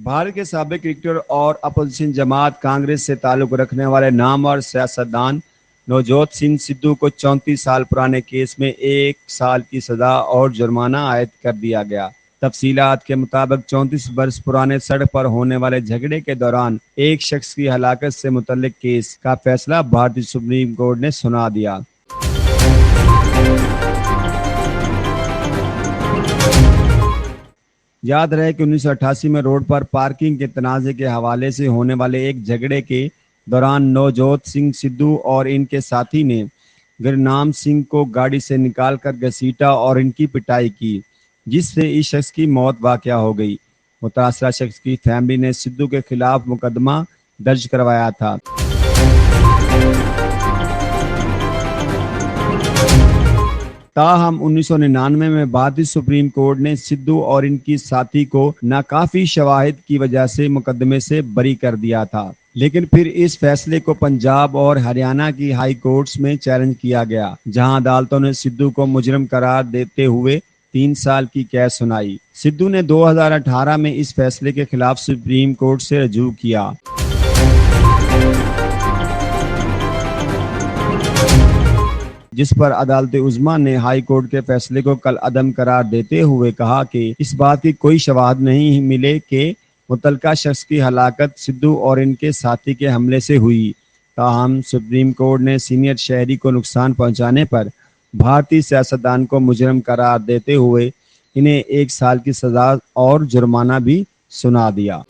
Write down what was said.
بھارت کے سابق کرکٹر اور اپوزیشن جماعت کانگریس سے تعلق رکھنے والے نامور سیاستدان نوجوت سنگھ سدھو کو 34 سال پرانے کیس میں 1 سال کی سزا اور جرمانہ عائد کر دیا گیا۔ تفصیلات کے مطابق 34 برس پرانے سڑک پر ہونے والے جھگڑے کے دوران ایک شخص کی ہلاکت سے متعلق کیس کا فیصلہ بھارتی سپریم کورٹ نے سنا دیا۔ یاد رہے کہ 1988 میں روڈ پر پارکنگ کے تنازع کے حوالے سے ہونے والے ایک جھگڑے کے دوران نوجوت سنگھ سدھو اور ان کے ساتھی نے گرنام سنگھ کو گاڑی سے نکال کر گھسیٹا اور ان کی پٹائی کی، جس سے اس شخص کی موت واقع ہو گئی۔ متاثرہ شخص کی فیملی نے سدھو کے خلاف مقدمہ درج کروایا تھا۔ تاہم 1999 میں بھارتی سپریم کورٹ نے سدھو اور ان کی ساتھی کو ناکافی شواہد کی وجہ سے مقدمے سے بری کر دیا تھا، لیکن پھر اس فیصلے کو پنجاب اور ہریانہ کی ہائی کورٹس میں چیلنج کیا گیا، جہاں عدالتوں نے سدھو کو مجرم قرار دیتے ہوئے 3 سال کی قید سنائی۔ سدھو نے 2018 میں اس فیصلے کے خلاف سپریم کورٹ سے رجوع کیا۔ جس پر عدالت عظمیٰ نے ہائی کورٹ کے فیصلے کو کالعدم قرار دیتے ہوئے کہا کہ اس بات کی کوئی شواہد نہیں ملے کہ متعلقہ شخص کی ہلاکت سدھو اور ان کے ساتھی کے حملے سے ہوئی۔ تاہم سپریم کورٹ نے سینئر شہری کو نقصان پہنچانے پر بھارتی سیاستدان کو مجرم قرار دیتے ہوئے انہیں 1 سال کی سزا اور جرمانہ بھی سنا دیا۔